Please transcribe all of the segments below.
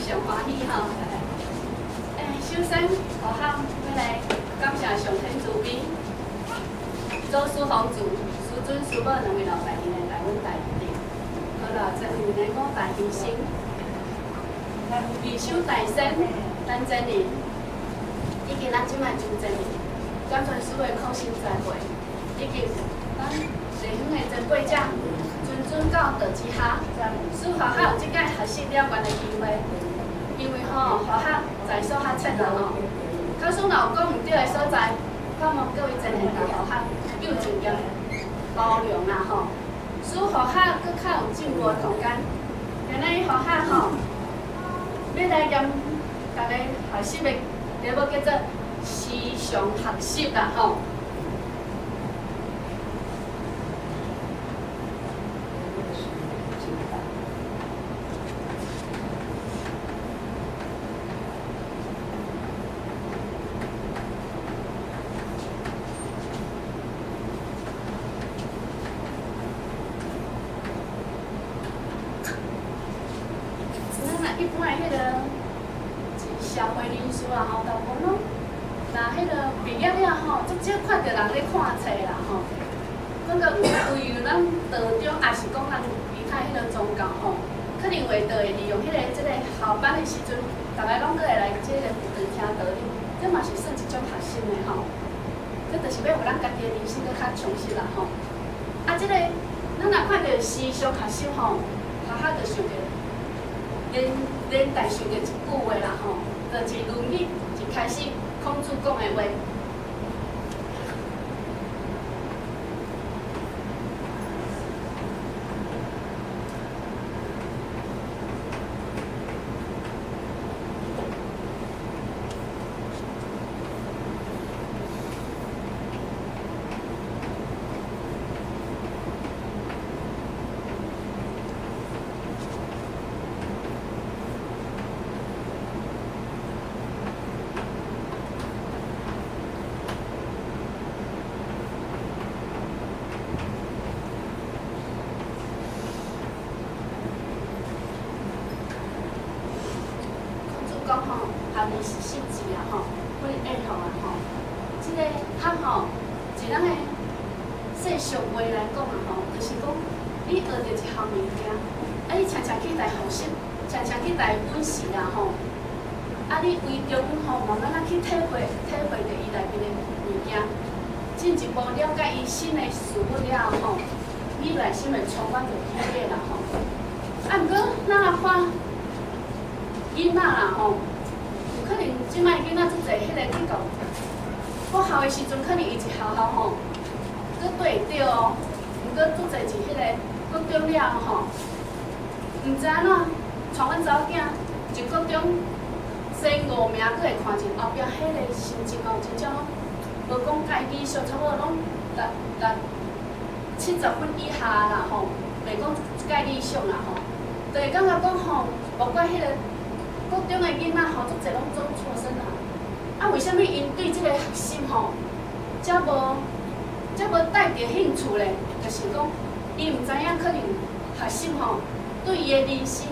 上欢喜吼。首先，好好要来感谢上天慈悲，祖师皇祖、师尊、师母两位老大人来阮大地，好了，这2年5大牺牲，二手大仙咱真人，以及咱即摆真真人，感谢所有苦心栽培，以及咱地方的前辈者。 准到道之下，使学校有即届学习了悬的机会。因为吼，学校在所较浅啦吼，假使若有讲毋对的所在，盼望各位真诶甲学校友情兼包容啦吼，使学校搁较有进步的空间。今日学校吼，要来兼大家学习的题目叫做时尚学习啦吼。 一般迄个社会人士啦吼，大部分拢，那迄个毕业了吼，足少看到人咧看册啦吼。讲到为咱道中，也是讲咱其他迄个宗教吼，可能会会利用即个校班的时阵，大家拢搁会来即个辅导听道理，这嘛是算一种学习的吼。这就是要有咱家己的人生搁较充实啦吼。啊，即个咱若看到时尚学习吼，学校就想着。 连带想着一句话啦吼，就是《论语》一开始孔子讲的话。讲吼，学历是实质啊吼，我会学啊吼。即个学吼，一咱的世俗话来讲啊吼，就是讲你学着一项物件，啊你常常去来学习，常常去来温习啦吼。啊你为中吼慢慢去体会着伊内面的物件，进一步了解伊新的事物了吼，你内心会充满着喜悦啦吼。啊，毋过咱若看。 囡仔啦吼，有可能即摆囡仔足侪迄个去到国校的时阵，可能伊一校吼，佫对会着哦。毋过足侪是迄个国中了吼，毋知影怎，带阮查某囝一国中前5名，佫会看见后壁迄个成绩哦，真正无讲介理想，差不多拢达70分以下啦吼，袂讲介理想啦吼，就会感觉讲吼，无怪迄个。 国中的囡仔吼，足侪拢做错身啦。啊，为虾米因对即个学习吼，遮无带着兴趣咧？就是讲，伊毋知影可能学习吼，对伊的人生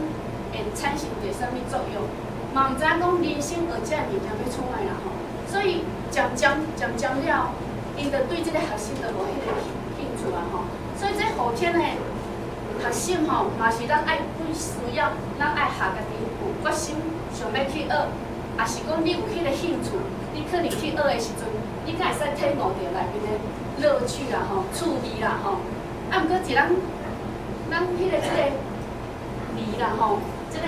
会产生着啥物作用，嘛毋知影讲人生学遮物件要创来啦吼。所以渐渐了，因着对即个学习就无迄个兴趣啊吼。所以这后天的学习吼，嘛是咱爱对需要，咱爱下家己。 决心想要去学，也是讲你有迄个兴趣，你可能去学的时阵，你才会使体悟到内面的乐趣啦吼、趣味啦吼。啊，毋过一咱迄个字啦吼，即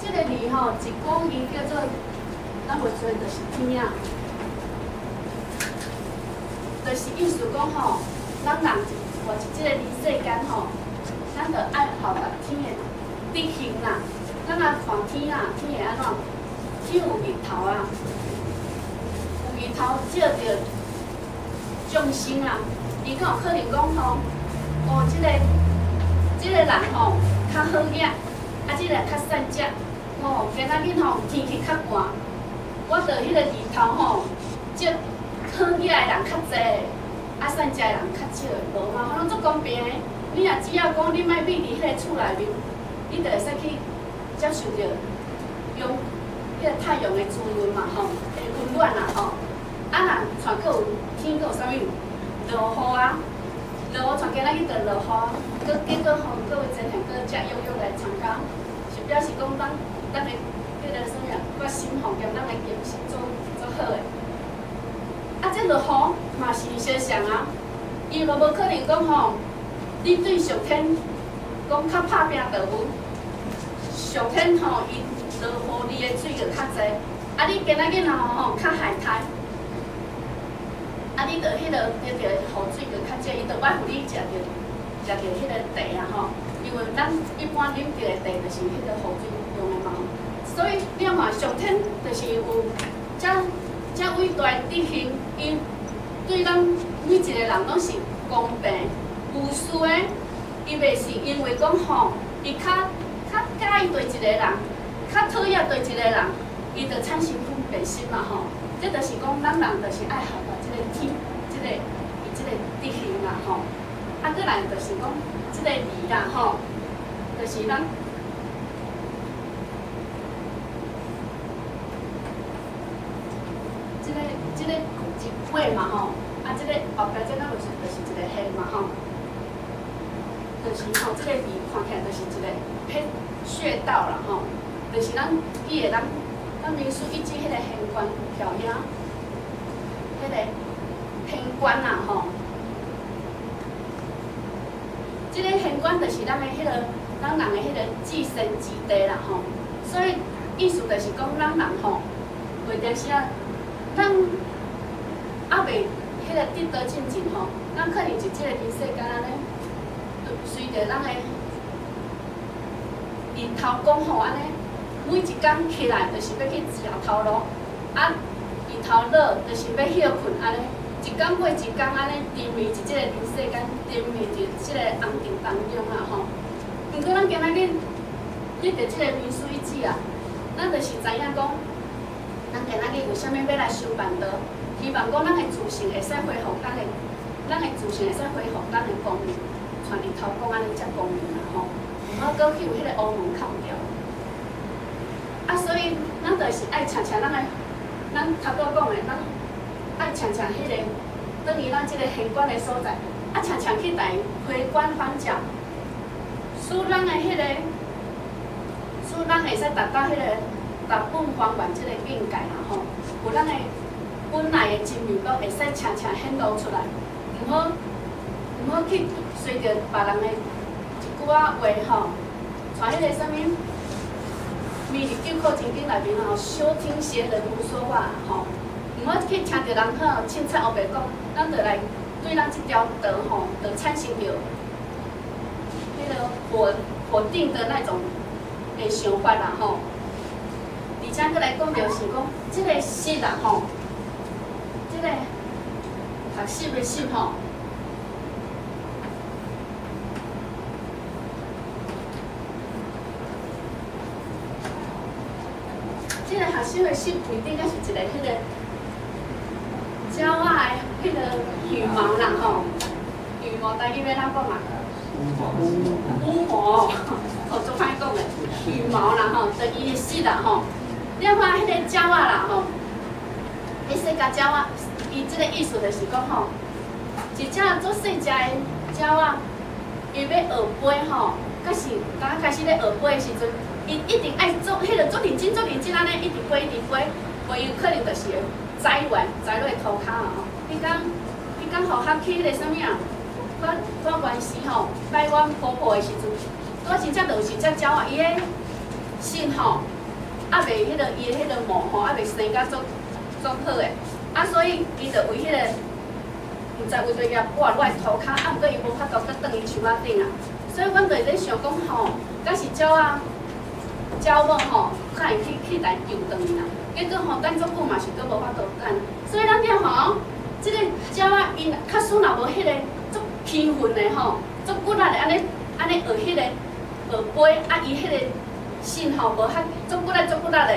个字吼，一古字叫做，咱袂做就是天啊，就是意思讲吼，咱人活一即个人世间吼。 咱着爱效法天的德行啦，咱若看天啊，天会安怎？天有日头啊，有日头照着众生啊，伊敢有可能讲吼，哦，即个人吼较好养，啊，即个较善食，哦，今仔日吼天气较寒，我着迄个日头吼照好养的人较济，啊，善食的人较少，无嘛，可能足公平的。你若只要讲你莫秘伫迄个厝内面，你就会使去接受着用迄个太阳的滋润嘛吼，会温暖啦吼。啊若传阁有天阁有啥物落雨啊，落雨传今仔日就落雨，阁结果吼各位真系阁遮悠悠来参加，是表示讲咱的迄个啥物啊，决心吼，兼咱的精神做好诶。啊，这落雨嘛是相像啊，伊嘛无可能讲吼，你对上天讲较拍拼着无，上天吼伊落雨你的水就较济，啊你今仔日若吼较海苔。啊，你着迄个得着雨水着较济，伊着爱互你食着迄个茶啊吼，因为咱一般啉着的茶就是迄个雨水用的嘛，所以你看上天就是有遮伟大的德行，伊对咱每一个人拢是公平无私的，伊袂是因为讲吼，伊较介意对一个人，较讨厌对一个人，伊着产生分别心嘛吼，这就是讲咱人就是爱合。天，即个德行啦吼，啊，再来就是讲即个理啦吼，就是咱即个一尾嘛吼，啊，即个后壁即咱就是一个线嘛吼，就是吼即个字看起来就是一个迄穴道啦吼，就是咱记个咱民俗一指迄个玄关条影，迄个。玄关啦吼，即个玄关就是咱的迄个咱人的迄个置身之地啦吼，所以意思就是讲咱人吼，袂定时啊，咱还袂迄个得道进前吼，咱可能是即个人世间安尼，随着咱的日头讲吼安尼，每一工起来就是要去食头路，啊日头落就是要休困安尼。一天过一天，安尼沉迷伫即个人世间，沉迷伫即个红尘当中啦吼。毋过咱今仔日立着即个民俗一指啊，咱就是知影讲，咱今仔日为虾米要来修办道？希望讲咱的自信会使恢复咱的自信会使恢复咱的光明，像日头讲安尼遮光明啦吼，毋好搁去有迄个乌蒙盖掉。啊，所以咱就是爱常常咱头拄讲的咱。爱常常迄个，等于咱即个玄关的所在，啊常常去台回关返照，使咱的迄个，使咱会使达到迄个达本还原即个境界啦吼。有咱的本来的真面目会使常常显露出来，毋好去随着别人的一句仔话吼，像迄个啥物《密日九课经》内面吼，休听邪人胡说话吼。毋好去听着人好凊彩黑白讲，咱就来对咱即条道吼，就产生着迄个否定的那种的想法啦吼。而且佫来讲着是讲，即个室啦吼，即个学习的室吼，即个学习的室规定，敢是一个迄个。鸟仔的迄个羽毛啦吼，羽毛台语要怎讲啊？羽毛，哦，做歹讲的，羽毛啦吼，就伊的室啦吼。你看迄个鸟仔啦吼，迄世界鸟仔，伊即个意思就是讲吼，一只做细只的鸟仔，伊要学飞吼，开始刚开始咧学飞的时阵，伊一定爱做迄个做认真安尼，一直飞，飞有可能就是会。栽落涂骹啊吼！迄工互学去迄个啥物啊？我原时吼，拜阮婆婆的时阵，我真正就是只鸟啊，伊个身吼，还袂迄个伊的迄个毛吼，还袂生甲足好诶。啊，所以伊就为迄个，毋知为着业挂落来涂骹，啊，毋过伊无法度搁转去树仔顶啊。所以阮就咧想讲吼，敢是鸟某吼，较会去来游转去啦。结果吼，等足久嘛是搁无法度等，所以咱了吼，即个鸟仔因假使若无迄个足勤奋的吼，足骨力的安尼学迄个学飞，啊伊迄个身吼无较足骨力的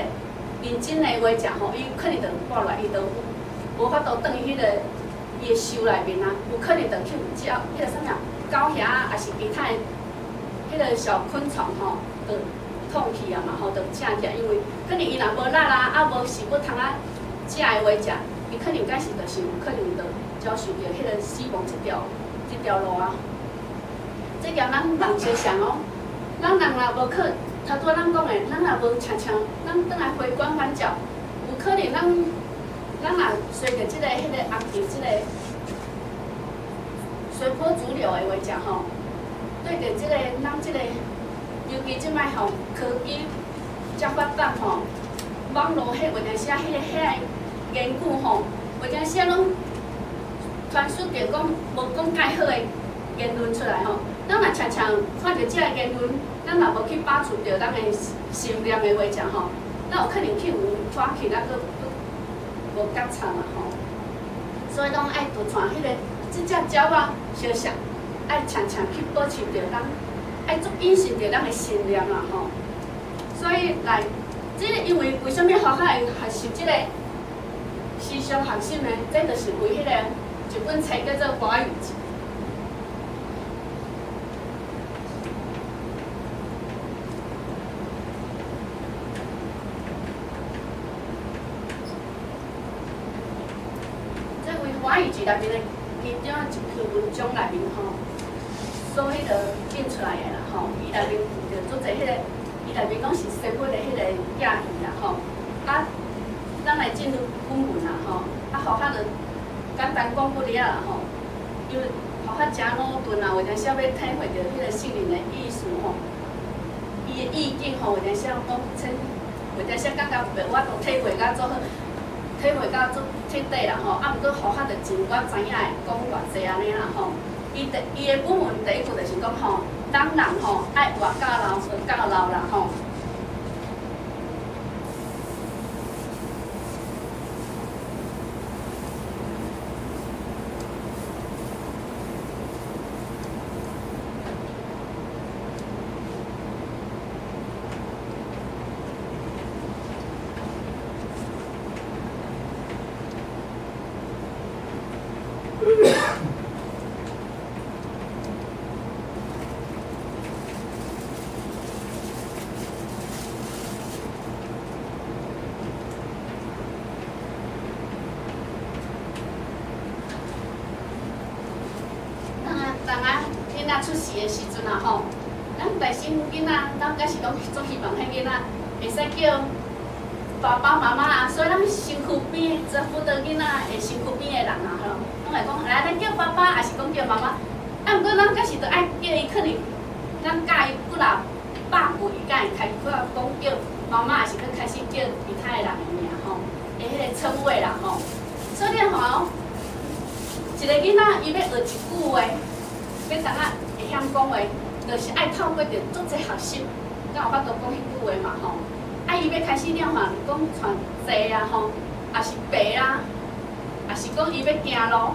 认真的话食吼，伊可能就挂落来，伊就无法度转去迄个伊的树内面啊，有可能就去鸟迄个啥物啊，狗遐也是其他迄个小昆虫吼，就痛去啊嘛吼，就请起来，因为可能伊若无力啦，啊无食物通啊食的话食，伊可能假是就是有可能就遭受着迄个死亡一条路啊。这条咱人相像哦，咱人若无去，头拄咱讲的，咱若无常常，咱倒来回光返照，有可能咱若随着即个迄个红球即个随波逐流的话食吼，对着即个咱即个，尤其即摆吼科技遮发达吼，网络迄有阵时迄个研究吼，有阵时拢传输着讲无讲介好的言论出来吼。咱若常常看着即个言论，咱若无去把持着咱的信念的话食吼，咱有可能去有拖去咱个无觉察啦吼。所以拢爱多传迄个即只鸟仔相像，爱常常去保持着咱，爱足隐信着咱的信念啦吼。所以来，即个因为什物学校会学习即个思想核心呢？这就是为迄个一本册叫做《华语集》。华语集内面的其中一篇文章内面吼，所迄个印出来的啦吼，伊内面就做者迄个，伊内面拢是生活的迄个亚语啦吼，啊，咱来进入本文啦吼，啊，互较就简单讲不了啦吼，因为互较真鲁钝啊，有阵时要体会着迄个圣灵的意思吼，伊的意境吼，有阵时讲有阵时感觉我都体会甲做好。体会到足彻底啦吼，啊，毋过互较着真我知影的讲偌济安尼啦吼。伊的本文第一句就是讲吼，当人吼爱活到老，活到老啦吼。出世的时阵啊吼，咱内心囡仔，咱假是拢足希望迄囡仔会使叫爸爸妈妈啊，所以咱身躯边照顾到囡仔的身躯边的人啊吼，拢会讲来咱叫爸爸，还是讲叫妈妈。啊，毋过咱假是着爱叫伊，可能咱教伊几若百句，伊才会开始讲叫妈妈，还是佮开始叫其他的人的名吼，的迄个称谓啦吼。所以吼，一个囡仔伊要学一句话。要当啊会晓讲话，就是爱透过着足侪学习，才有法度讲迄句话嘛吼。啊，伊要开始了嘛，讲传坐啊吼，也是爬啦，也是讲伊要行路，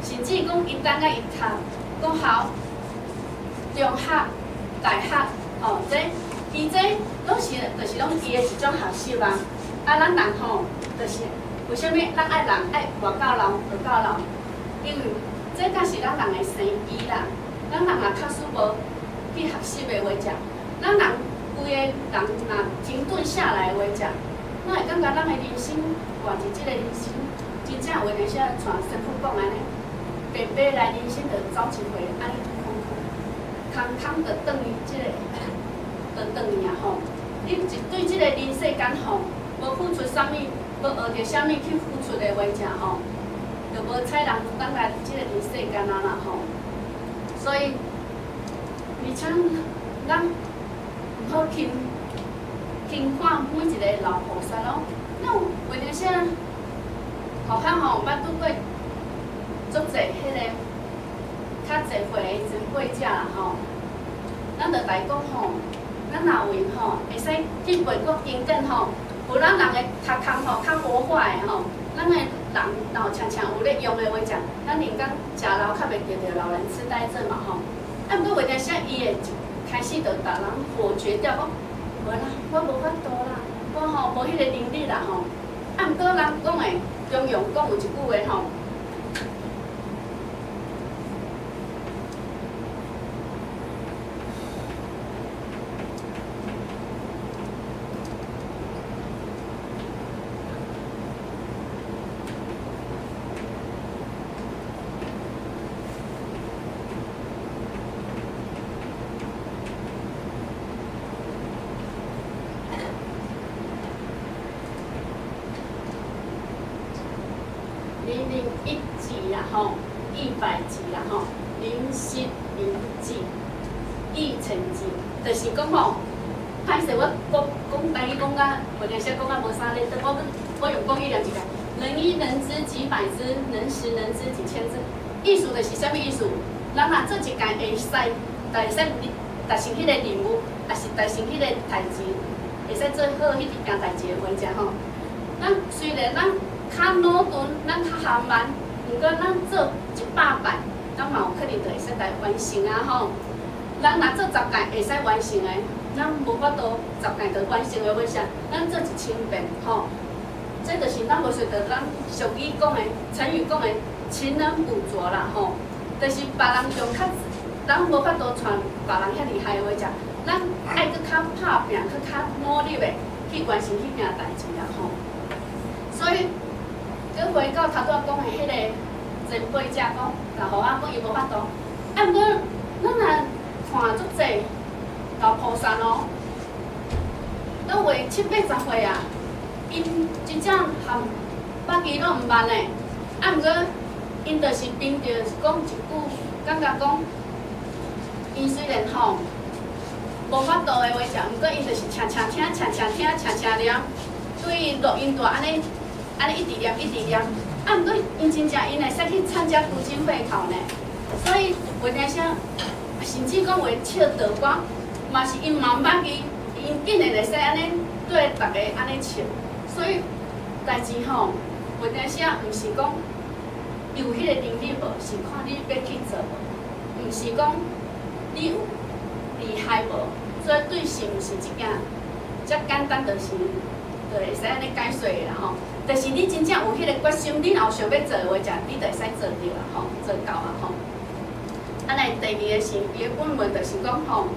甚至讲伊等啊伊读讲校、中学、大学吼，伊这拢是就是拢伊的一种学习啊。啊，咱人吼，就是为虾米咱爱人爱活到老，活到老，因为。这才是咱人的生机啦。咱人若确实无去学习的话食，咱人规个人若停顿下来的话食，咱会感觉咱的人生活是即个人生，真正有阵时像师傅讲安尼，白白来人生就走一回，安尼空空就转去即个，就转去啊吼。你一对即个人世间吼，无付出啥物，无学着啥物去付出的话食吼。就无采人当来即个人世间啊啦吼，所以而且咱毋好轻看每一个老菩萨咯。咱有阵时互较吼捌拄过足侪迄个较侪岁的前辈者啦吼，咱着来讲吼，咱若有闲吼，会使去培国经典吼，有咱人的头壳吼较活化的吼，咱的。人若常常有咧用的话食，咱人讲食老较袂得着老人痴呆症嘛吼。啊，毋过有阵时伊会开始着逐人否决掉，讲无啦，我无法度啦，我吼无迄个能力啦吼。啊，毋过人讲的中庸讲有一句话吼，啦吼，100级啦吼，0失0进，1成绩，就是讲吼，歹势我讲台语讲甲，或者是讲甲无啥咧，我用国语念一下，能一能知几百知，能十能知几千知。意思就是啥物意思？咱若做一件会使，但会使达成迄个任务，也是达成迄个代志，会使做好迄一件代志的话，者吼。咱虽然咱较努顿，咱较含慢，毋过咱做100摆，咱嘛有可能就会使来完成啊吼。咱若做10届会使完成的，咱无法度10届就完成的话啥？咱做1000遍吼。这就是咱无随着咱俗语讲的、成语讲的“勤能补拙”啦吼。就是别人用较，咱无法度传别人遐厉害的话者，咱爱搁较拍拼、搁较努力的去完成迄件代志啦吼。所以，搁回到头拄仔讲的迄个前辈者讲，老互仔讲伊无法度。啊，毋过咱若看足济老菩萨咯，都话7、80岁啊，因真正含百基拢毋捌呢。啊，毋过因就是凭着讲一句，感觉讲，因虽然吼无法度的话者，毋过因就是常常听、常常听、常常念，对录音带安尼一直念、一直念。啊，毋过因真正因会使去参加读经会考呢，所以有阵时甚至讲话唱道歌，嘛是因嘛毋捌记，因竟然会使安尼对逐个安尼唱，所以代志吼，有阵时毋是讲有迄个能力无，是看你要去做无，毋是讲你有厉害无，绝对是毋是一件遮简单，就是就会使安尼解说的啦吼。但是你真正有迄个决心，你若有想要做的话，者你就会使做着啦吼，做到啊吼。啊，来第二个是伊的本文，就是讲吼，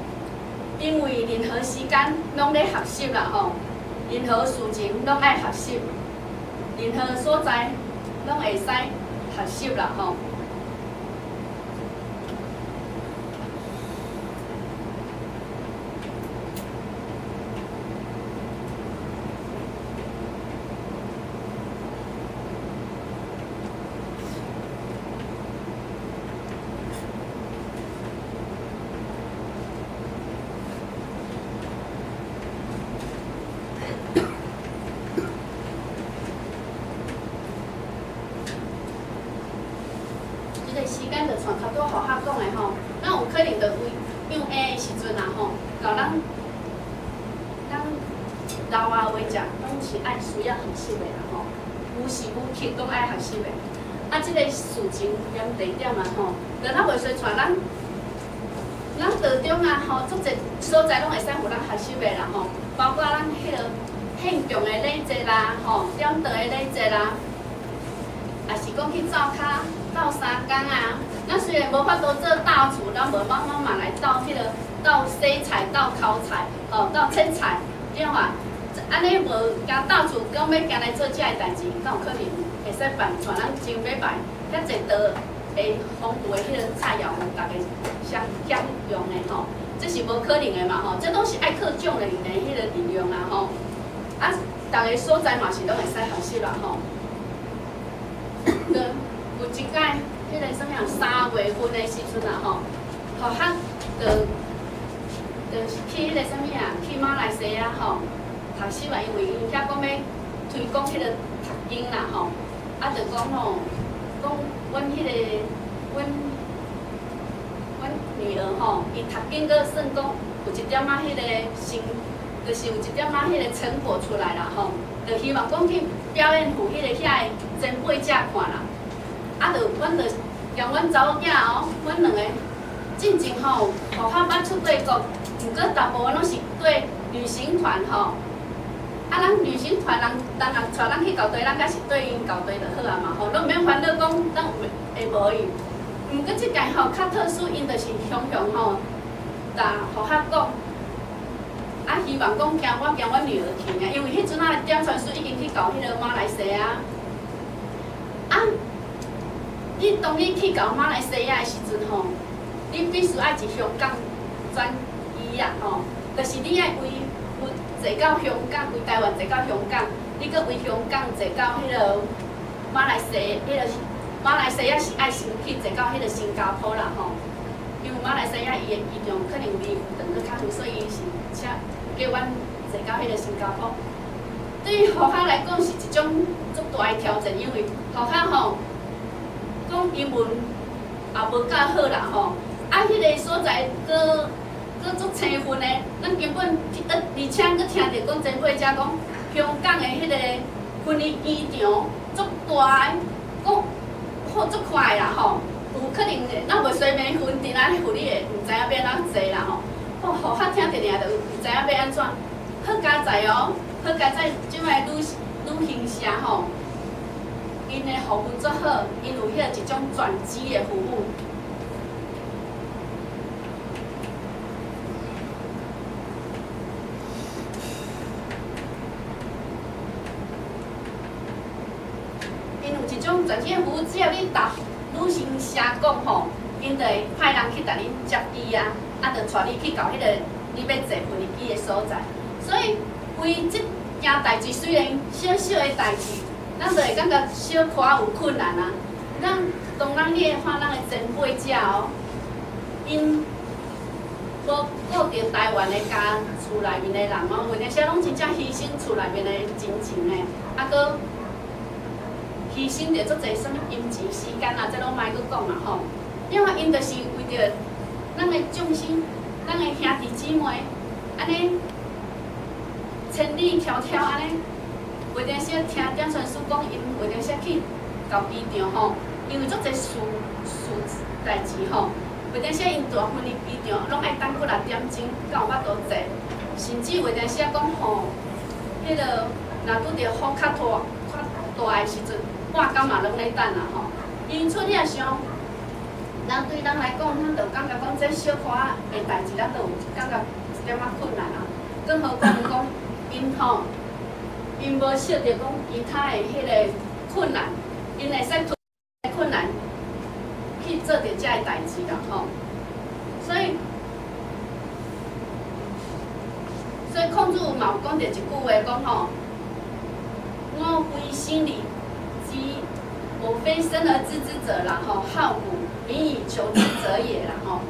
因为任何时间拢咧学习啦吼，任何事情拢爱学习，任何所在拢会使学习啦吼。时间就像头拄互较讲的吼，咱有可能就为用 A 的时阵啊吼，到咱老啊话者，拢是爱需要学习的啦吼，有时有刻拢爱学习的。啊，即个事情点第一点啊吼，就咱袂随传咱道中啊吼，足侪所在拢会使互咱学习的啦吼，包括咱迄个献供的礼节啦吼，点道的礼节啦，也是讲去灶骹。斗三工啊，咱虽然无法度做大厨，咱无慢慢嘛来斗迄个斗洗菜、斗烤菜，吼，斗切菜，对话。安尼无交大厨，讲要行来做遮个代志，敢有可能会使办传咱真礼拜遐侪道会丰富的迄个菜肴，互大家享用的吼，这是无可能的嘛吼，这拢是爱靠种人的迄个力量啊吼。啊，逐个所在嘛是拢会使学习啦吼。有一届，迄个啥物啊，3月份的时阵啊吼，学校就去迄个啥物啊，去马来西亚吼读书啊，因为因遐讲要推广迄个读经啦吼，啊，就讲吼，讲阮迄个阮女儿吼，伊读经个算讲有一点仔迄个成，就是有一点仔迄个成果出来啦吼，就希望讲去表演互迄个遐个前辈者看啦。啊，阮就将阮查某囝哦，阮两个进前吼，互较捌出对国，毋过大部分拢是对旅行团吼。啊，咱旅行团人带咱去校队，咱才是对因校队就好啊嘛吼，拢毋免烦恼讲咱会无伊。毋过即届吼较特殊，因就是常常吼，甲互较讲，啊希望讲我阮女儿去尔，因为迄阵啊点传书已经去到迄个马来西亚，啊。当你去到马来西亚的时阵吼，你必须爱一香港转移啊吼，就是你爱坐到香港，为台湾坐到香港，你搁为香港坐到迄个马来西迄个马来西亚是爱先去坐到迄个新加坡啦吼，因为马来西亚伊的移动可能比长得较远，所以伊是请叫阮坐到迄个新加坡。对于学校来讲是一种足大的挑战，因为学校吼讲英文也无介好啦吼，啊迄个所在搁足青分的，咱根本而且搁听着讲前辈才讲香港的迄个婚礼机场足大的，讲好足快啦吼，有可能咱袂随便分伫咱婚礼的，毋知影要安怎坐啦吼。哦，学校听着尔就毋知影要安怎。好佳在哦，好佳在即摆旅行社吼，因的服务足好，因有迄个一种转机的服务。因有一种转机的服务，只要你答旅行社讲吼，因就会派人去甲恁接机啊，啊，就带你去到迄个你要坐飞机的所在。所以为即件代志，虽然小小的代志，咱就会感觉小可有困难啊。当咱你会看咱的前辈者哦，因无顾着台湾的家厝内面的人哦，有阵时拢真正牺牲厝内面的亲情的，啊，搁牺牲着足侪什物金钱、时间啊，这拢莫搁讲啦吼。因为因就是为着咱的众生、咱的兄弟姊妹，安尼千里迢迢安尼，有阵时听点传师讲，因有阵时去到机场吼，因为足侪事代志吼，有阵时因大婚礼机场拢爱等过6点钟，才有法度坐，甚至有阵时讲吼，迄个若拄着风较大的时阵，半工嘛拢咧等啦吼。因此你也想，人对人来讲，咱就感觉讲这小可仔的代志，咱就有感觉一点仔困难啊。更何况讲因吼，因无晓得讲其他的迄个困难，因会使困难去做着遮个代志啦吼。所以孔子嘛有讲着一句话讲吼，我非心理即我非生而知之者啦吼，好古民以求之者也啦吼。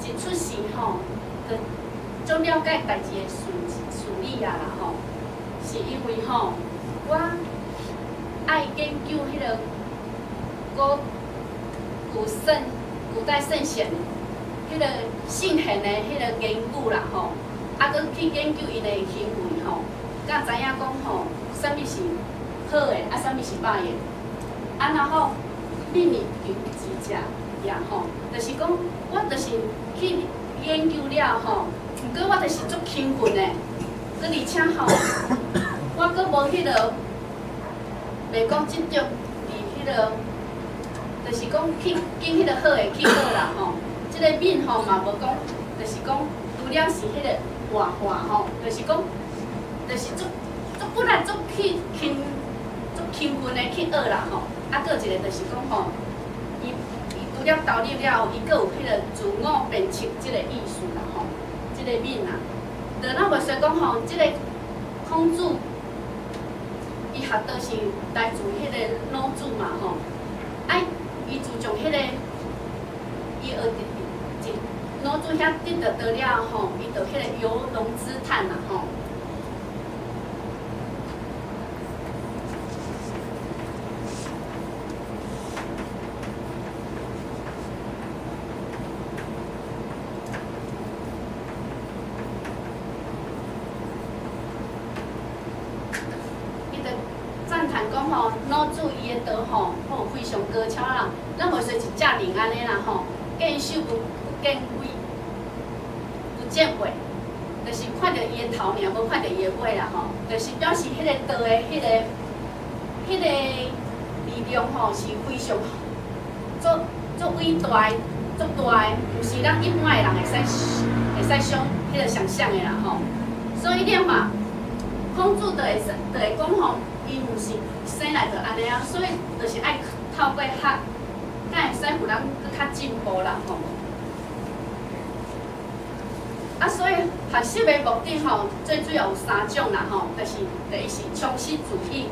一出世吼，就总了解代志的处理啊啦吼，是因为吼，我爱研究迄个古代圣贤迄个圣贤的迄个研究啦吼，啊，搁去研究伊的行为吼，才知影讲吼，啥物是好的，啊，啥物是歹的，啊，然后另以求之者也吼，就是讲我就是去研究了吼，毋过我就是足勤奋的，搁而且吼，我搁无迄个，袂讲执着伫迄个，就是讲去拣迄个好的去好啦吼。即个敏吼嘛无讲，就是讲除了是迄个画画吼，就是讲，就是足本来足勤奋的去学啦吼。啊，搁一个就是讲吼，伊除了投入了后，伊搁有迄个自我鞭策即个意思啦吼，即个敏啊。就咱袂说讲吼，即个孔子，伊学倒是来自迄个老子嘛吼，啊，伊自从迄个伊学老子遐得了吼，伊就迄个游龙之叹啦吼。讲吼，老主伊的刀吼，非常高超啦，咱袂说一只灵安尼啦吼，见手不见尾，不见尾，就是看到伊的头尔，无看到伊的尾啦吼，就是表示迄个刀的迄个力量吼是非常足伟大、足大的，毋是咱一般的人会使迄个想象的啦吼。所以了嘛，公主就会讲吼，伊毋是生来就安尼啊，所以就是爱透过学，才会使互咱搁较进步啦吼。啊，所以学习的目的吼，最主要有3种啦吼，就是第一是充实自己。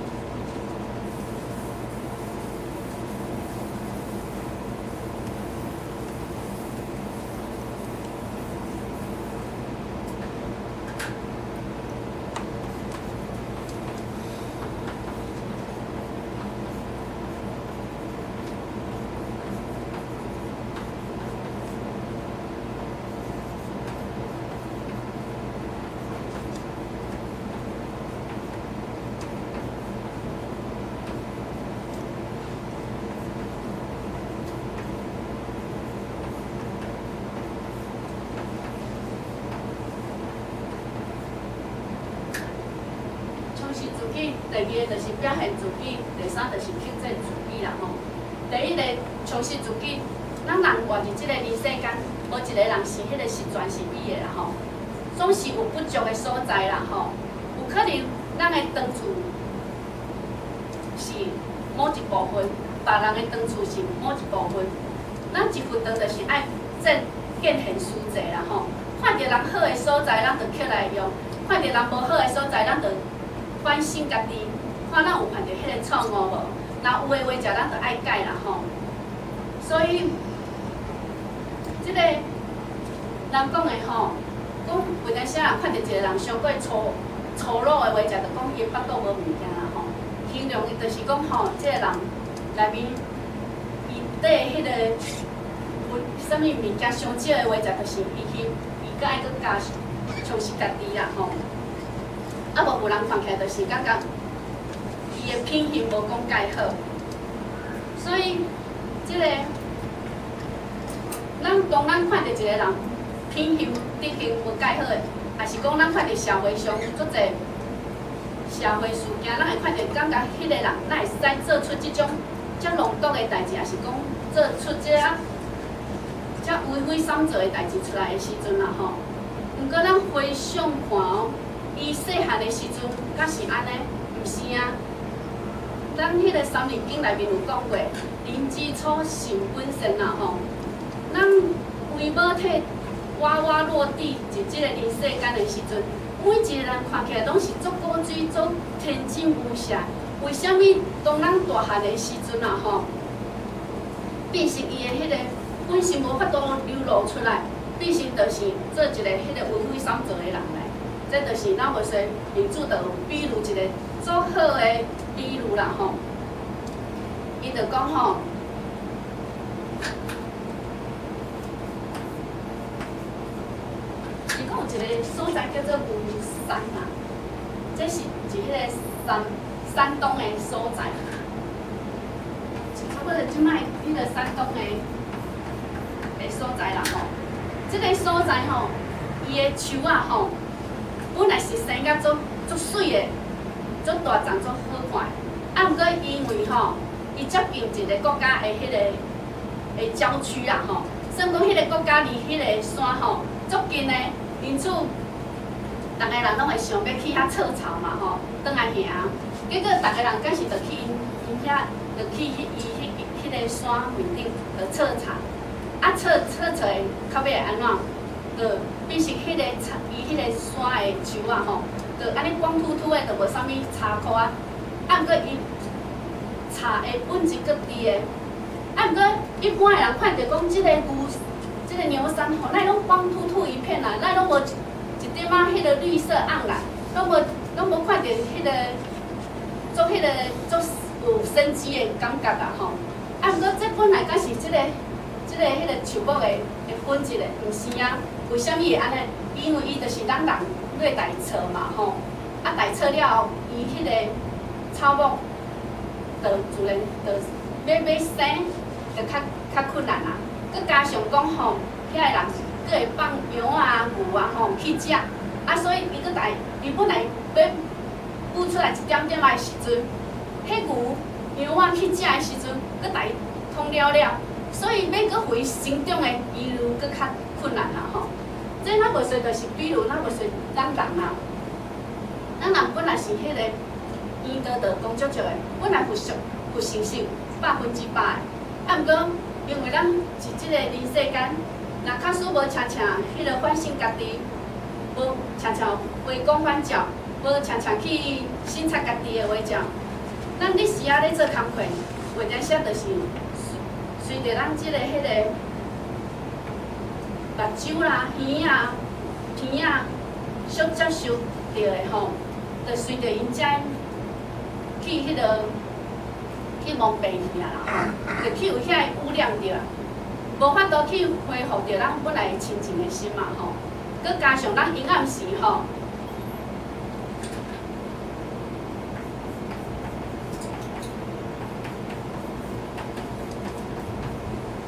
第二就是表现自己，第三就是克制自己啦吼。第一个充实自己，咱人活入即个人世间，无一个人是迄个是全是美的啦吼，总是有不足的所在啦吼。有可能咱的长处是某一部分，别人的长处是某一部分，咱一份长就是爱见贤思齐啦吼。看到人好的所在，咱就捡来用；看到人无好的所在，咱就反省家己，看咱有犯着迄个错误无？若有诶话，咱就爱改啦吼。所以，即个人讲诶吼，讲有当时人看到一个人伤过粗鲁诶话，就讲伊腹肚无物件啦吼。形容伊就是讲吼，即个人内面伊底迄个有啥物物件伤少诶话，就是伊搁爱搁加充实家己啦吼。啊，无有人看起来就是感觉伊的品行无讲介好，所以即个当咱看到一个人品行德行无介好的，也是讲咱看到社会上足侪社会事件，咱会看到感觉迄个人哪会使做出即种遮弄毒的代志，也是讲做出遮为非三做的代志出来的时阵啦吼。毋过咱回想看哦。伊细汉的时阵，敢是安尼？毋是啊！咱迄个《三字经》内面有讲过，人之初，性本善啦吼。咱为母体娃娃落地入即个人世间的时阵，每一个人看起来拢是足古锥、足天真无邪。为什么当咱大汉的时阵啊吼，变成伊的迄个本性无法度流露出来，变成就是做一个迄个为非三做的人来。这就是咱无说民主就有比如一个足好的比如啦吼，伊就讲吼，伊讲有一个所在叫做牛山啊，这是迄个山东的所在，差不多即摆迄个山东的所在啦吼，这个所在吼，伊的树啊吼。本来是生甲足水的，足大丛、足好看。啊，毋过因为吼，伊接近一个国家的迄个郊区啦吼，所以讲迄个国家离迄个山吼足近的，因此，逐个人拢会想要去遐测草嘛吼，转来行。结果逐个人敢是着去因遐，着去伊迄个山面顶着测草，啊测出来到尾会安怎？着变成迄个伊迄个山的树啊吼，着安尼光秃秃的，着无啥物柴块啊。啊，毋过伊柴的本质搁低的。啊，毋过一般的人看着讲即个牛山吼，咱拢光秃秃一片啦，咱拢无一点仔迄个绿色盎然，拢无看着迄个做迄个做有生机的感觉啦吼。啊，毋过这本来敢是迄个迄个树木的本质的，毋是啊。为什么会安尼？因为伊就是咱人对大草嘛吼，啊大草了后，伊迄个草木自然要生，就较困难啦。佮加上讲吼，遐个人佮会放羊啊、牛啊吼去食，所以伊本来要孵出来一点仔的时阵，迄牛羊啊去食的时阵，佮大通了，所以要佮回成长的依路佮较困难啦吼。这咱袂说，就是比如咱袂说咱人啊，咱人本来是迄个圆多多、公足足的，本来不成熟100%的，毋过因为咱是即个人世间，若假使无常常迄个反省家己，无常常回光返照，无常常去审察家己的话照，咱日时啊咧做工课，袂定写就是随着咱即个迄个目睭啦、耳啊、鼻啊所接受到的吼，就随着因遮去迄个去蒙蔽去啦吼，就去有遐污染着，无法度去恢复着咱本来清净的心嘛吼。佮加上咱阴暗时吼，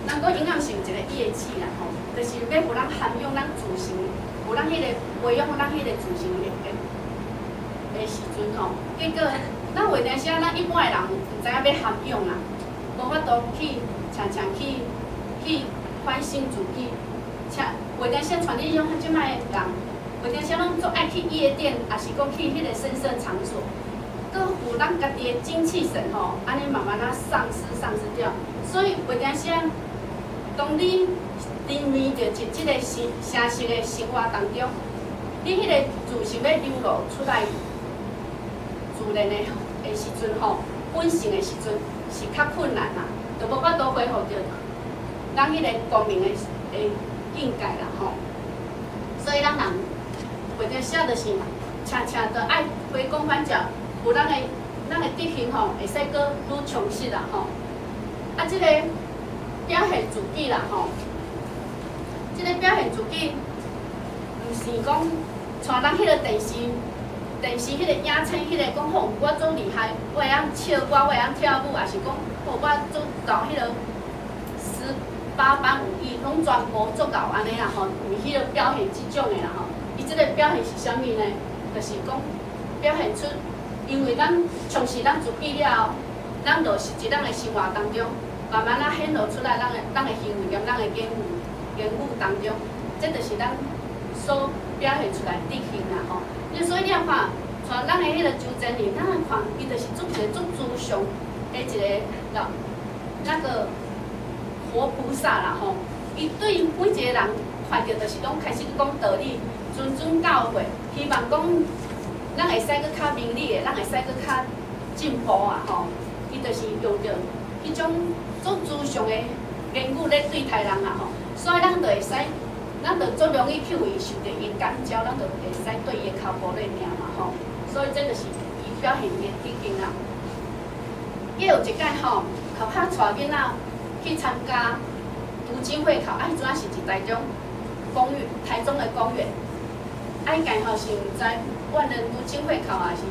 咱讲阴暗是有一个业气啦吼，就是要互咱涵养咱自性，有咱迄个培养咱迄个自性的时阵吼，结果咱袂定啥，咱一般的人毋知影要涵养啦，无法度去常常去反省自己，且袂定啥像你种即摆的人，袂定啥拢足爱去夜店，也是讲去迄个声色场所，佮有咱家己的精气神吼，安尼慢慢丧失掉，所以袂定啥，当你沉迷着即个城市的生活当中，你迄个自信要流露出来。自然的时阵吼，本性的时阵是较困难啦，就无法度恢复着咱迄个光明的境界啦吼。所以咱人袂定啥，就是常常着爱回光返照，有咱的德行吼，会使搁愈充实啦吼。即个表现自己啦吼，即个表现自己，毋是讲像咱迄个电视迄个影星，迄个讲吼，我做厉害，我会晓唱歌，我会晓跳舞，也是讲吼，我做到迄个18般武艺，拢全部做到安尼啦吼。为迄个表现即种的啦吼，伊即个表现是啥物呢？就是讲表现出，因为咱从事咱自己了后，咱就是伫咱的生活当中，慢慢显露出来咱的行为兼咱的言语当中，这就是咱所表现出来德行啦吼。所以你啊看，像咱的迄个周真人，咱啊看，伊就是一个足慈祥的一个那个活菩萨啦吼。伊对每一个人看到，就是讲开始讲道理，谆教诲，希望讲咱会使搁较明理的，咱会使搁较进步啊吼。伊就是用着迄种足慈祥的言语咧对待人啊吼，所以咱就会使。咱就足容易去为受着伊感召，咱就会使对伊头部咧命嘛吼，所以这就是伊表现伊德行啦。伊有一届吼，头壳带囡仔去参加读经会考，迄阵是伫台中的公园。伊届吼是毋知万人读经会考还是，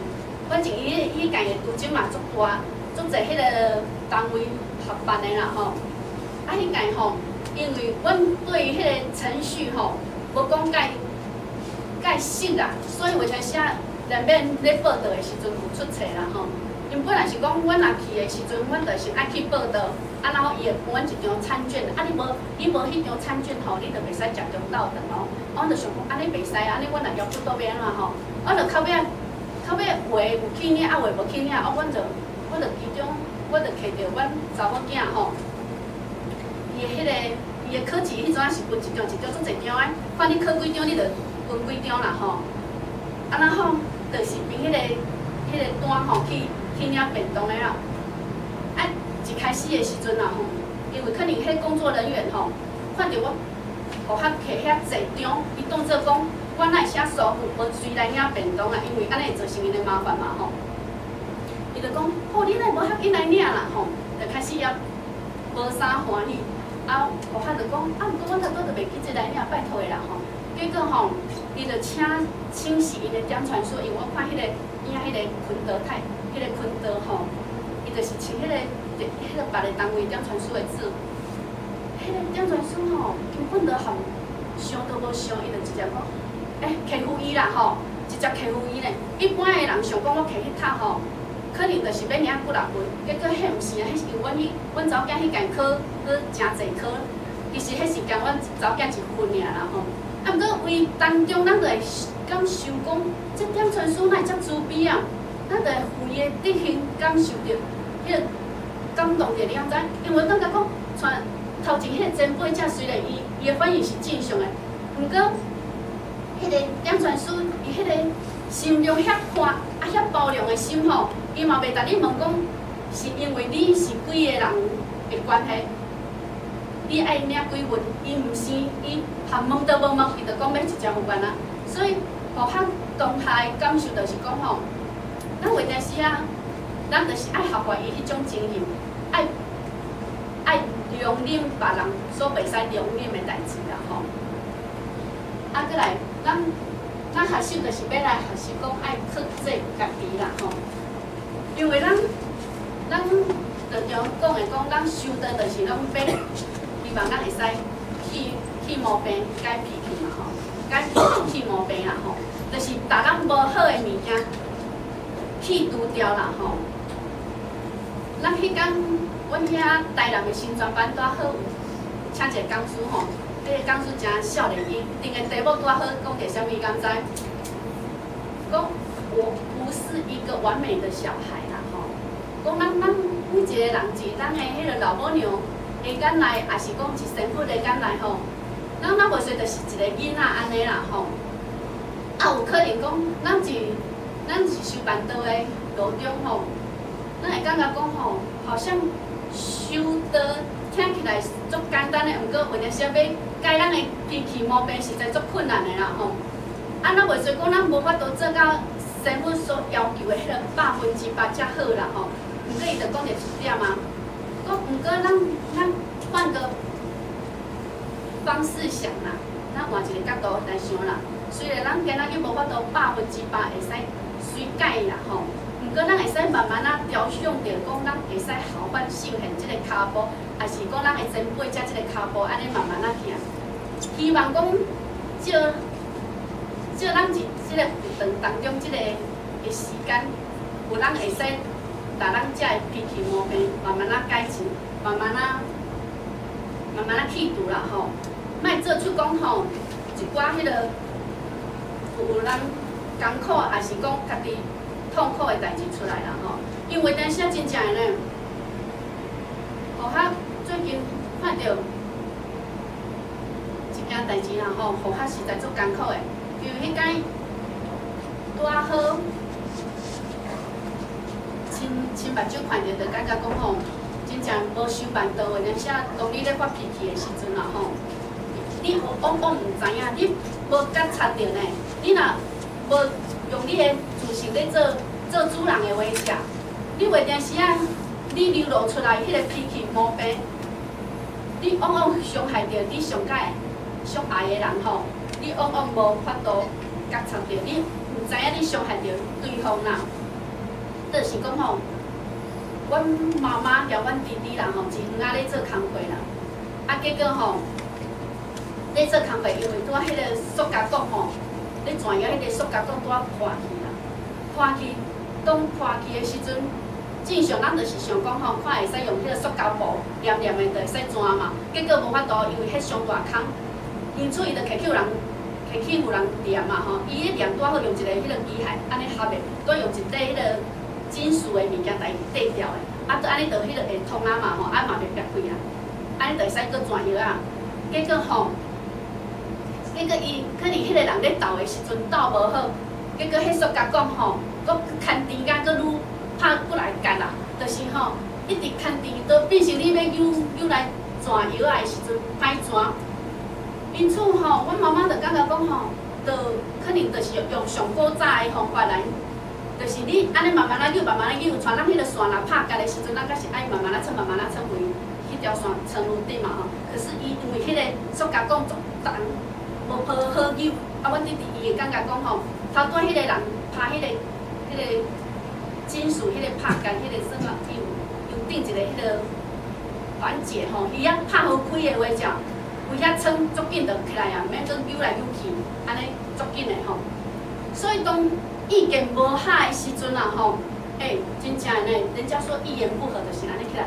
反正伊届的读经嘛足大，足侪迄个单位合办的啦吼。迄届吼。因为阮对于迄个程序吼，无讲介熟啦，所以为啥写难免咧报道的时阵有出错啦吼。因本来是讲阮若去的时阵，阮就是爱去报道，然后伊会分阮一张餐卷，你无迄张餐卷吼，你就袂使食中昼顿咯。我就想讲，安尼袂使，安尼阮若要不倒要安怎吼？我就到尾画有起领，画无起领，我就其中，我就摕着阮查某囝吼。伊的考试迄阵是分一张足侪张诶，看你考几张，你就分几张啦吼。吼，就是凭迄个单吼去领便当诶啦。一开始的时阵啊吼，因为可能迄工作人员吼，看到我互较摕遐侪张，伊当作讲我哪会写疏忽，无随来领便当啊，因为安尼会造成因的麻烦嘛吼。伊就讲，好，你哪无较紧来领啦吼，就开始也无啥欢喜。互较就讲，毋过我头拄就袂记即来领，拜托的啦吼。结果吼，伊就请示因的点传书，因为我看迄个影迄个昆德泰，迄个昆德吼，伊就就是像迄个别个单位点传输的纸，迄个点传输吼，根本就含想都无想，伊就直接讲，欺负伊啦吼，直接欺负伊咧。一般的人想讲我摕去读吼，可能就是要领几落分，结果迄毋是啊，迄是因阮查某囝迄间考真侪科，其实迄是惊阮查某囝一分尔啦吼。啊，毋过为当中咱就会感受讲，这点传输哪会遮慈悲啊？咱就会为伊的德行感受着，迄个感动着，你知？因为感觉讲，传头前迄个前辈者虽然伊的反应是正常的，毋过迄个点传输伊迄个心量遐宽，遐包容的心吼，伊嘛袂逐日问讲，是因为你是几个人的关系，你爱领几份，伊毋是伊含问都无问，伊就讲要直接有关啊。所以，互较当下的感受就是讲吼，咱为定时啊，咱就是爱学会伊迄种精神，爱容忍别人所袂使容忍的代志啦吼。啊，过来，咱学习就是要来学习讲爱克制家己啦吼，因为咱常常讲的讲，咱修道就是拢要希望咱会使去毛病，改脾气嘛吼，改去毛病啦吼，就是逐咱无好的物件去除掉啦吼。咱迄天，阮遐台南的新专班拄好，请一个讲师吼，迄个讲师真少年，伊定个题目拄好，讲着啥物敢知？讲我不是一个完美的小孩啦吼，讲咱每一个人是咱的迄个老母娘的眼内，也是讲一生父的眼内吼，咱袂说就是一个囡仔安尼啦吼。啊，有可能讲咱是修办道的路中吼，咱会感觉讲吼，好像修道听起来足简单的，毋过为了啥要改咱的脾气毛病，实在足困难的啦吼。啊，咱袂说讲咱无法度做到师傅所要求的迄个100%才好啦吼。毋过伊就讲着一点啊，讲毋过咱换个方式想啦，咱换一个角度来想啦。虽然咱今仔日无法度100%会使随改啦吼，毋过咱会使慢慢啊雕像着讲，咱会使效法修行即个骹步，也是讲咱的前辈才即个骹步安尼慢慢啊行。希望讲借咱即个活动当中即个的时间，有人会使把咱遮的脾气毛病慢慢啊改进，慢慢啊去除啦吼，莫做出讲吼一寡迄个有人艰苦，也是讲家己痛苦的代志出来啦吼。因为当时真正的呢，互较最近看到一件代志啦吼，互较实在足艰苦的。因为迄间拄好，亲目睭看着，就感觉讲吼，真正无修办道的，而且当你咧发脾气的时阵啦吼，你往往毋知影，你无觉察着呢，你若无用你的自信咧做主人的话者，你袂定时啊，你流露出来迄个脾气毛病，你往往伤害着你上爱的人吼。你往往无法度觉察着，你毋知影你伤害着对方啦。就是讲吼，阮妈妈甲阮弟弟啦吼，一远仔咧做工课啦，啊结果吼，咧做工课，因为拄仔迄个塑胶管吼，咧转摇迄个塑胶管拄仔破去啦，破去的时阵，正常咱就是想讲吼，看会使用迄个塑胶布黏黏的，就会使转嘛。结果无法度，因为迄上大空。因此，伊就摕去有人念嘛吼，伊迄念拄好用一个迄个机械安尼合的，搁用一块迄个金属的物件来缀掉的，啊，搁安尼就迄个会通啊嘛吼，啊嘛袂裂开啊，安尼就会使搁转药啊。结果伊可能迄个人咧斗的时阵斗无好，结果迄塑胶管吼，搁牵甜甲搁愈拍过来夹啦，就是吼一直牵甜，都变成你要扭来转药的时阵歹转。因此吼，阮妈妈就感觉讲吼，就可能就是用上古早的方法来，就是你安尼慢慢啊扭，慢慢啊扭，像咱迄个线若拍夹的时阵，咱才是爱慢慢啊撑，慢慢啊撑回迄条线撑稳定嘛吼。可是伊因为迄个塑胶管重重，无好扭，啊，阮弟弟伊会感觉讲吼，头拄迄个人拍迄个金属迄个拍夹迄个算啊，伊定一个迄个环节吼，伊遐拍好开的话，就规遐撑足紧就起来啊，免搁扭来扭去，安尼足紧的吼。所以当意见无合的时阵啊吼，真正的呢，人家说一言不合就是安尼起来。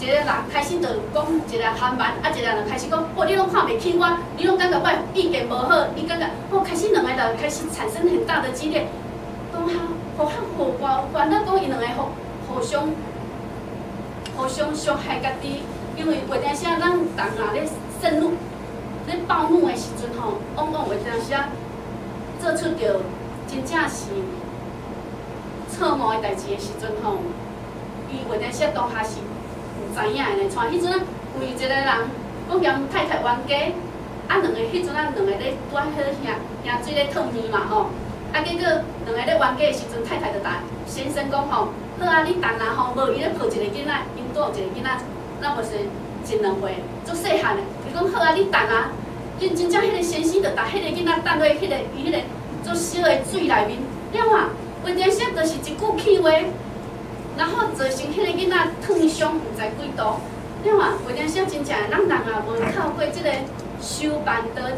一个人开始就讲一个含慢，一个人就开始讲，你拢看袂起我，你拢感觉我意见无好，你感觉开始两个就开始产生很大的激烈，当下互我烦恼讲伊两个互相伤害家己，因为有阵时咱人啊咧盛怒、咧暴怒的时阵吼，往往有阵时做出着真正是错误的代志的时阵吼，伊有阵时当下是。知影的呢，像迄阵为一个人讲嫌太太冤家，两个迄阵两个咧拄啊好兄水咧讨面嘛吼，结果两个咧冤家的时阵，太太就答先生讲吼，好啊，你等啊吼，无伊咧抱一个囡仔，因拄有一个囡仔，那无是一两岁，足细汉的，伊讲好啊，你等啊，真正迄个先生就答迄个囡仔等落迄个伊迄个足小的水内面，了啊，有阵时就是一句气话。然后造成迄个囡仔烫伤，毋知几度。你看，有阵时真正咱人啊，无靠过即个修办的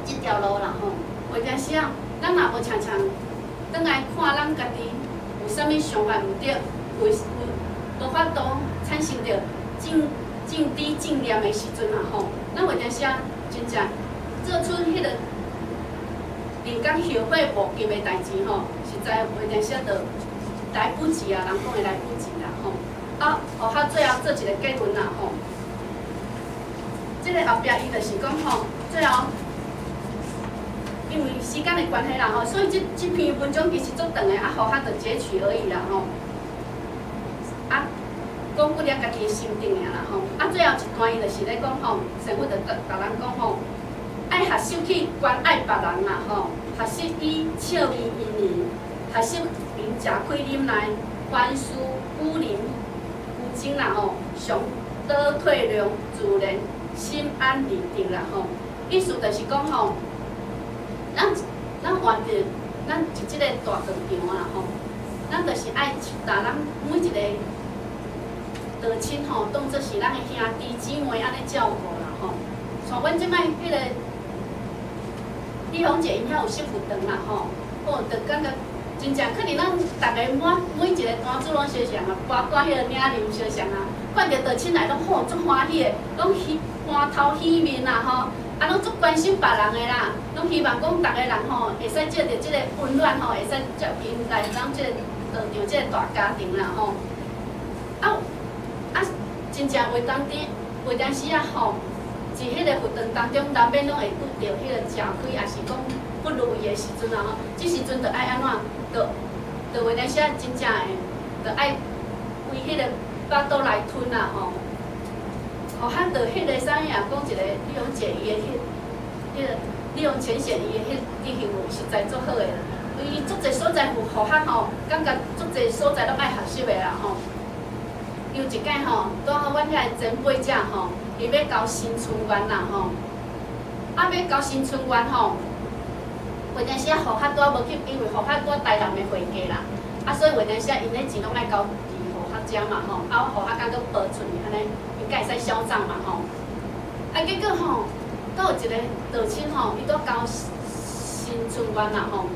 即条路啦吼。有阵时啊，咱也无常常转来看咱家己有啥物想法毋对，无法度产生着正知正念的时阵啊吼，咱有阵时啊，真正做出迄个令讲后悔莫及的代志吼，实在有阵时就来不及啊，人讲的来不及啦吼。互较最后做一个结论啦吼。这个后壁伊就是讲吼，最后因为时间的关系啦吼，所以这篇文章其实足长的，互较就截取而已啦吼。讲几粒家己的心得尔啦吼。最后一段伊就是咧讲吼，师傅就甲人讲吼，爱学习去关爱别人啦吼，学习以笑面迎人，学习并食开啉来宽恕孤零孤精啦吼，上倒退量自然心安理得啦吼。意思就是讲吼，咱换着咱是即个大道场啦吼，咱就是爱把咱每一个道亲吼，当作是咱的兄弟姊妹安尼照顾啦吼。像阮即摆迄个丽红姐，因遐有媳妇肠啦吼，就感觉真正可能咱逐个每一个单子拢相像啊，包括迄个领liv相像啊，看着道亲来拢足欢喜的，拢欢头喜面啦吼，拢足关心别人的啦，拢希望讲逐个人吼会使借着即个温暖吼，会使接因来当即个道场即个大家庭啦吼。真正有当时啊吼，伫迄个活动当中，难免拢会遇到迄个吃亏，也是讲不如意的时阵啊吼。即时阵着爱安怎，着有当时啊真正的，着爱为迄个巴肚来吞啦吼。较着迄个啥物啊，讲一个利用姐伊的迄个利用浅显伊的迄行为实在足好的，伊足侪所在互较吼，感觉足侪所在拢爱学习的啦吼。有一届吼，拄好阮遐前辈者吼，伊要交新春愿啦吼，要交新春愿吼，有阵时互较多无去，因为互较多台南的会家啦，所以有阵时因咧钱拢爱交伫互较遮嘛吼，互较敢搁报出去安尼，因才会使销账嘛吼。结果吼，阁有一个道亲吼，伊拄交新春愿啦吼，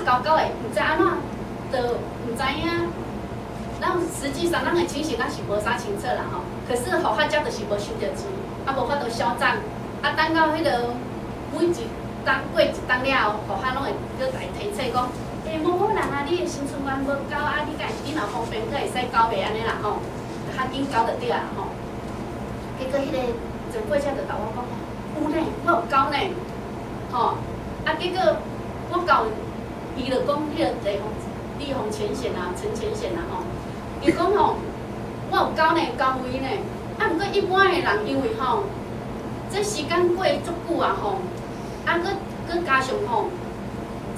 交的毋知安怎，就毋知影。咱实际上，咱的情形咱是无啥清楚啦吼。可是互较遮就是无收着钱，无法度销账。等到迄个每一当过一当了后，互较拢会搁来提醒讲，某人啊，你的新春愿无交你敢你若方便，佫会使交袂安尼啦吼，较紧交就对啦吼。结果迄个前辈者就甲我讲，有呢，我有交呢，吼。结果我交，伊就讲迄个地方浅显啊，陈浅显啊吼。伊讲吼，我有交呢，交位呢。毋过一般的人，因为吼，这时间过足久啊吼，佮加上吼，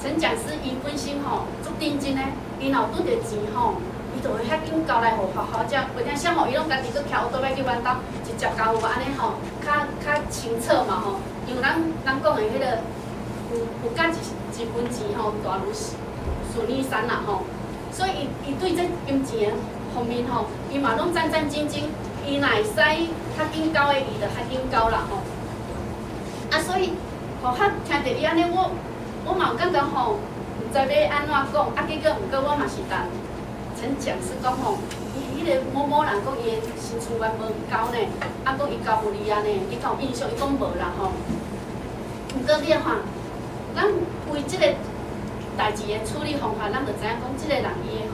陈讲师伊本身吼足认真诶，伊若拄着钱吼，伊就会遐紧交来互学校遮。有阵时吼，伊拢家己佮徛倒来去阮兜，直接交有安尼吼，较清楚嘛吼。因为咱讲的迄个有加一分钱吼，大如顺利山啦吼。所以伊对这金钱的方面吼，伊嘛拢战战兢兢，伊若会使较紧交的，伊就较紧交啦吼。啊，所以互较听着伊安尼，我嘛有感觉吼，毋知要安怎讲，啊，结果毋过我嘛是当陈讲是讲吼，伊迄个某某人讲伊的新厝员无交呢，啊，讲伊交互你安尼，你敢有印象？伊讲无啦吼。毋过你吼，咱为即个代志的处理方法，咱就知影讲，即个人伊的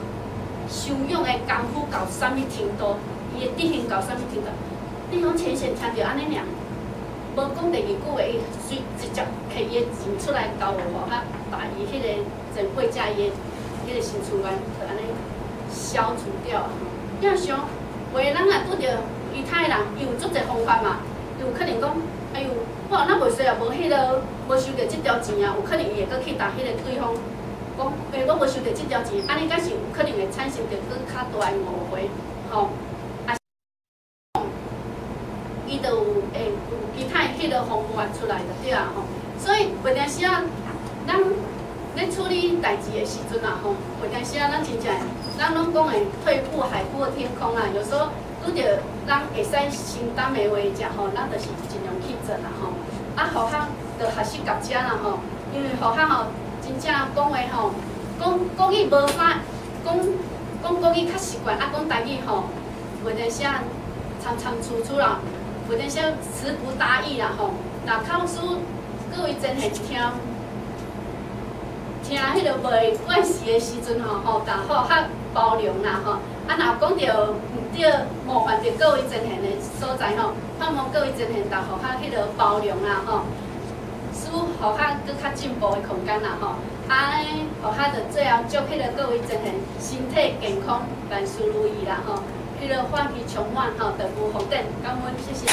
修养的功夫到啥物程度，伊的德行到啥物程度。你讲浅显听着安尼尔，无讲第二句话，伊随直接摕伊的钱出来交互较把伊迄个前辈家伊的迄个新厝员，就安尼消除掉啊。你若想，话咱若拄着其他的人，伊有足侪方法嘛，有可能讲，哎呦。我若袂衰啊，无迄个无收着即条钱啊，有可能伊会搁去答迄个对方讲，我无收着即条钱，安尼敢是有可能会产生着搁较大的误会，吼。啊，伊就有其他迄个方法出来就对啊，吼。所以有阵时啊，咱咧处理代志的时阵啊，吼，有阵时啊，咱真正咱拢讲诶，退步海阔天空啊，有时候拄着咱会使承担的话者吼，咱就是尽量去做啦，吼。啊，互学着学习夹遮啦吼，因为互学吼真正讲话吼，讲国语无啥，讲国语较习惯，啊讲台语吼，有阵时啊参参处处啦，有阵时词不达意啦吼。若考试各位真系听迄个袂惯势的时阵吼，但好较包容啦吼。啊，若讲着毋对，冒犯着各位真贤的所在吼，盼望各位真贤，但互较迄个包容啦吼，使互较搁较进步的空间啦吼。安尼，互较着最后祝迄个各位真贤身体健康，万事如意啦吼。迄个欢喜充满吼，得福丰盛，感恩谢谢。